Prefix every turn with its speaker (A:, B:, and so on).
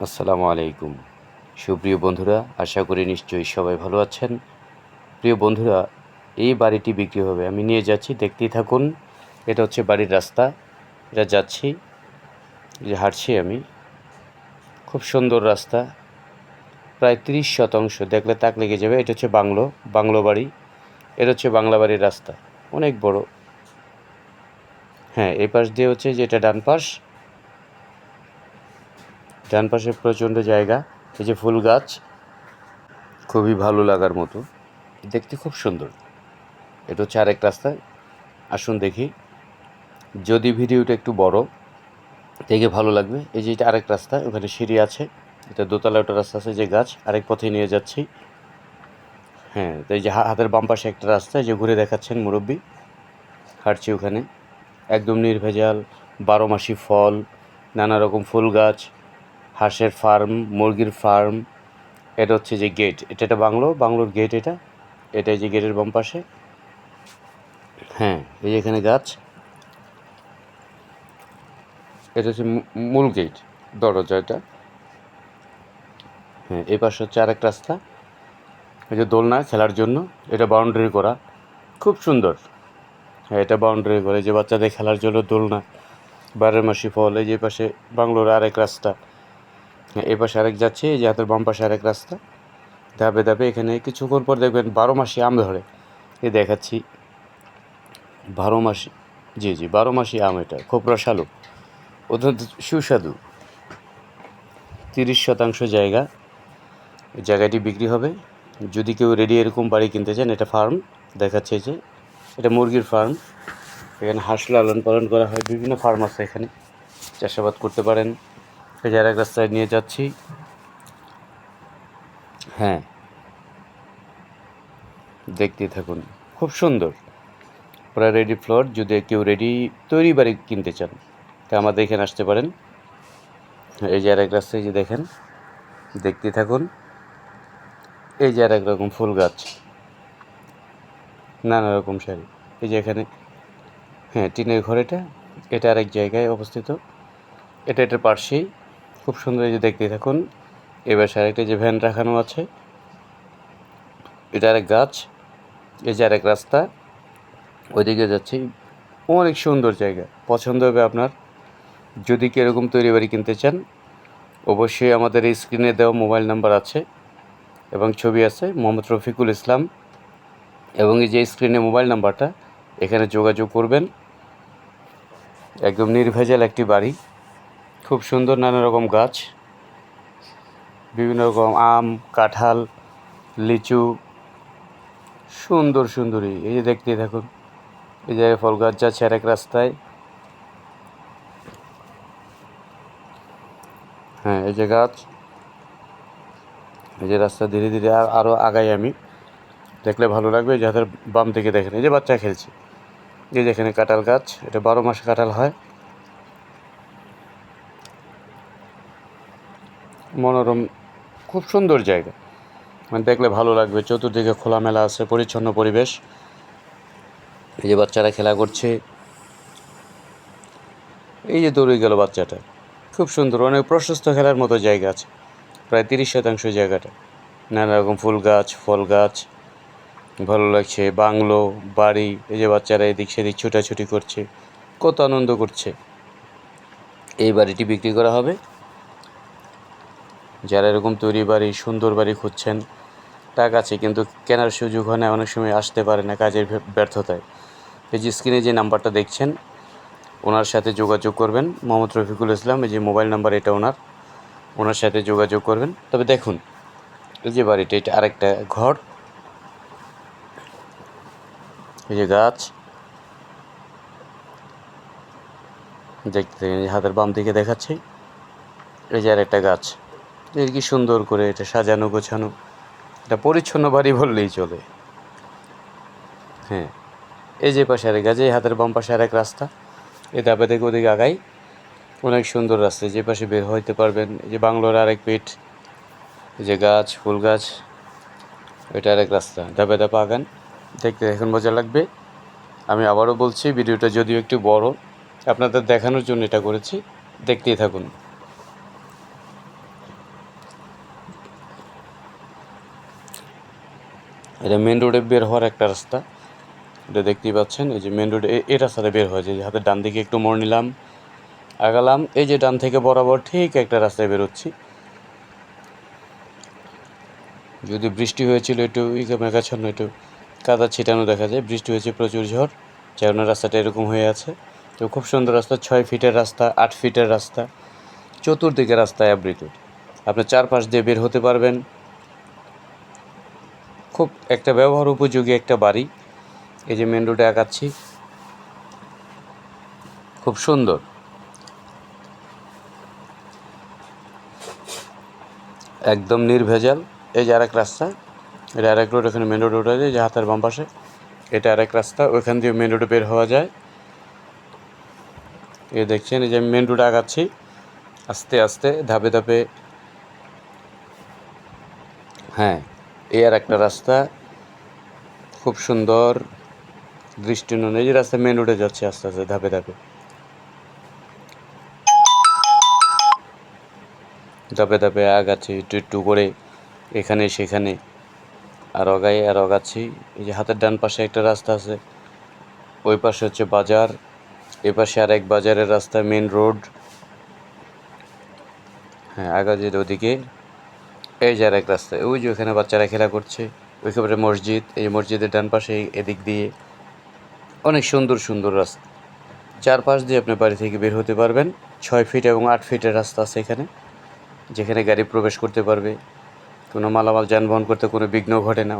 A: আসসালামু আলাইকুম। সুপ্রিয় বন্ধুরা, আশা করি নিশ্চয়ই সবাই ভালো আছেন। প্রিয় বন্ধুরা, এই বাড়িটি বিক্রি হবে, আমি নিয়ে যাচ্ছি, দেখতেই থাকুন। এটা হচ্ছে বাড়ির রাস্তা, এটা যাচ্ছি, যে হাঁটছি আমি। খুব সুন্দর রাস্তা, প্রায় 30% দেখলে তাক লেগে যাবে। এটা হচ্ছে বাংলো বাড়ি। এটা হচ্ছে বাংলা বাড়ির রাস্তা, অনেক বড়। হ্যাঁ, এই পাশ দিয়ে হচ্ছে যে এটা ডান পাশে প্রচণ্ড জায়গা। এই যে ফুল গাছ, খুবই ভালো লাগার মতো, দেখতে খুব সুন্দর। এটা হচ্ছে আরেক রাস্তা, আসুন দেখি। যদি ভিডিওটা একটু বড় দেখে ভালো লাগবে। এই যে এটা আরেক রাস্তা, ওখানে সিঁড়ি আছে, এটা দোতলা একটা রাস্তা আছে, যে গাছ আরেক পথে নিয়ে যাচ্ছি। হ্যাঁ, তো এই যে হাতের বাম পাশে একটা রাস্তা, যে ঘুরে দেখাচ্ছেন মুরব্বী, হাঁটছি ওখানে। একদম নির্ভেজাল, 12 মাসি ফল, নানা রকম ফুল গাছ, হাঁসের ফার্ম, মুরগির ফার্ম। এটা হচ্ছে যে গেট, এটা বাংলোর গেট। এটা এই যে গেটের বাম পাশে। হ্যাঁ, এই যে এখানে গাছ, এটা হচ্ছে মূল গেট, দরজা এটা। হ্যাঁ, এই পাশে হচ্ছে আরেক রাস্তা, এই যে দোলনা খেলার জন্য, এটা বাউন্ডারি করা, খুব সুন্দর। হ্যাঁ, এটা বাউন্ডারি করে যে বাচ্চাদের খেলার জন্য দোলনা, 12 মাসি ফল। এই যে পাশে বাংলোর আরেক রাস্তা। হ্যাঁ, এই পাশে আরেক যাচ্ছে, এই যে হাতের বাম পাশে আরেক রাস্তা। ধাপে ধাপে এখানে কিছুক্ষণ পর দেখবেন 12 মাসি আম ধরে। এই দেখাচ্ছি, 12 মাসি, জি জি, 12 মাসি আম। এটা খুব রসালো, অত্যন্ত সুস্বাদু। 30% জায়গা, জায়গাটি বিক্রি হবে। যদি কেউ রেডি এরকম বাড়ি কিনতে চান, এটা ফার্ম দেখাচ্ছে, যে এটা মুরগির ফার্ম। এখানে হাঁস লালন পালন করা হয়, বিভিন্ন ফার্ম আছে এখানে, চাষাবাদ করতে পারেন। এই যে আরেক রাস্তায় নিয়ে যাচ্ছি। হ্যাঁ, দেখতে থাকুন, খুব সুন্দর, প্রায় রেডি ফ্লোর। যদি কেউ তৈরি বাড়ি কিনতে চান, তা আমাদের এখানে আসতে পারেন। এই যে আরেক রাস্তায়, যে দেখেন, দেখতে থাকুন। এই যে আরেক রকম ফুল গাছ, নানা রকম শাড়ি। এই যে এখানে, হ্যাঁ, টিনের ঘর। এটা আরেক জায়গায় অবস্থিত। এটার পাশেই, খুব সুন্দর। এই যে দেখতে থাকুন। এবার আরেকটা যে ভ্যান রাখানো আছে, এটা আরেক গাছ। এই যে আরেক রাস্তা, ওইদিকে যাচ্ছি। অনেক সুন্দর জায়গা, পছন্দ হবে আপনার। যদি কি এরকম তৈরি বাড়ি কিনতে চান, অবশ্যই আমাদের এই স্ক্রিনে দেওয়া মোবাইল নাম্বার আছে এবং ছবি আছে, মোহাম্মদ রফিকুল ইসলাম। এবং এই যে স্ক্রিনে মোবাইল নাম্বারটা, এখানে যোগাযোগ করবেন। একদম নির্ভেজাল একটি বাড়ি, খুব সুন্দর, নানা রকম গাছ, বিভিন্ন রকম আম, কাঁঠাল, লিচু, সুন্দর সুন্দরী। এই যে দেখতে থাকুন। এই যে ফল গাছ যাচ্ছে আরেক রাস্তায়। হ্যাঁ, এই যে গাছ, এই যে রাস্তা, ধীরে ধীরে আরও আগাই আমি, দেখলে ভালো লাগবে। যাদের বাম থেকে দেখেন, এই যে বাচ্চা খেলছে। এই যে এখানে কাঁঠাল গাছ, এটা 12 মাস কাঁঠাল হয়। মনোরম, খুব সুন্দর জায়গা, মানে দেখলে ভালো লাগবে। চতুর্দিকে খোলামেলা আছে, পরিচ্ছন্ন পরিবেশ। এই যে বাচ্চারা খেলা করছে, এই যে দৌড়ে গেল বাচ্চাটা, খুব সুন্দর। অনেক প্রশস্ত খেলার মতো জায়গা আছে, প্রায় 30% জায়গাটা। নানা রকম ফুল গাছ, ফল গাছ, ভালো লাগছে। বাংলো বাড়ি, এই যে বাচ্চারা এদিক সেদিক ছুটাছুটি করছে, কত আনন্দ করছে। এই বাড়িটি বিক্রি করা হবে। যারা এরকম তৈরি বাড়ি, সুন্দর বাড়ি খুঁজছেন, টাকা আছে কিন্তু কেনার সুযোগ হয় না, অনেক সময় আসতে পারে না কাজের ব্যর্থতায়, এই যে স্ক্রিনে যে নাম্বারটা দেখছেন, ওনার সাথে যোগাযোগ করবেন। মোহাম্মদ রফিকুল ইসলাম, এই যে মোবাইল নাম্বার, এটা ওনার সাথে যোগাযোগ করবেন। তবে দেখুন, এই যে বাড়িটা, এটা আরেকটা ঘর। এই যে গাছ, দেখতে হাতের বাম দিকে দেখাচ্ছি। এই যে আরেকটা গাছ, এর কি সুন্দর করে এটা সাজানো গোছানো, এটা পরিচ্ছন্ন বাড়ি বললেই চলে। হ্যাঁ, এই যে পাশে আরেক গাছ, এই হাতের বাম পাশে আরেক রাস্তা। এই ধাপে থেকে ওদিকে আগাই, অনেক সুন্দর রাস্তা, যে পাশে বের হইতে পারবেন। এই যে বাংলোর আরেক পিঠ, এই যে গাছ, ফুল গাছ, এটা আরেক রাস্তা। ধাপে ধাপে আগান, দেখতে এখন মজা লাগবে। আমি আবারও বলছি, ভিডিওটা যদিও একটু বড়, আপনাদের দেখানোর জন্য এটা করেছি, দেখতেই থাকুন। এটা মেন রোডে বের হওয়ার একটা রাস্তা, এটা দেখতেই পাচ্ছেন। এই যে মেন রোডে এই রাস্তাটা বের হয়েছে, যে হাতের ডান দিকে একটু মোড় নিলাম, আগালাম, এই যে ডান থেকে বরাবর ঠিক একটা রাস্তায় বেরোচ্ছি। যদি বৃষ্টি হয়েছিল একটু মেঘাচ্ছন্ন, একটু কাদা ছিটানো দেখা যায়, বৃষ্টি হয়েছে প্রচুর ঝড়, যার জন্য রাস্তাটা এরকম হয়ে আছে। তো খুব সুন্দর রাস্তা, 6 ফিটের রাস্তা, 8 ফিটের রাস্তা, চতুর্দিকে রাস্তায় আবৃত। আপনি চারপাশ দিয়ে বের হতে পারবেন। খুব একটা ব্যবহার উপযোগী একটা বাড়ি। এই যে মেন রোডে আগাচ্ছি, খুব সুন্দর, একদম নির্ভেজাল। এই যে আরেক রাস্তা, এটা আরেক রোড, এখানে মেন রোড উঠে যায়, যে হাতের বাম পাশে এটা আরেক রাস্তা, ওইখান দিয়ে মেন রোডে বের হওয়া যায়। এই দেখছেন, এই যে আমি মেন রোডে আগাচ্ছি আস্তে আস্তে, ধাপে ধাপে। হ্যাঁ, এই আর একটা রাস্তা, খুব সুন্দর দৃষ্টিনন্দন। এই যে রাস্তা মেন রোডে যাচ্ছে আস্তে আস্তে, ধাপে ধাপে ধাপে ধাপে আগাচ্ছি একটু একটু করে, এখানে সেখানে আর অগাই আর অগাচ্ছি। এই যে হাতের ডান পাশে একটা রাস্তা আছে, ওই পাশে হচ্ছে বাজার, এ পাশে আর এক বাজারের রাস্তা, মেন রোড। হ্যাঁ, আগাচ্ছি ওদিকে। এই যে আর এক রাস্তা, ওই যে ওখানে বাচ্চারা খেলা করছে, ওইখানে মসজিদ, এই মসজিদের ডান পাশে এদিক দিয়ে অনেক সুন্দর সুন্দর রাস্তা। চারপাশ দিয়ে আপনি বাড়ি থেকে বের হতে পারবেন। 6 ফিট এবং 8 ফিটের রাস্তা আছে এখানে, যেখানে গাড়ি প্রবেশ করতে পারবে, কোনো মালামাল যানবাহন করতে কোনো বিঘ্ন ঘটে না।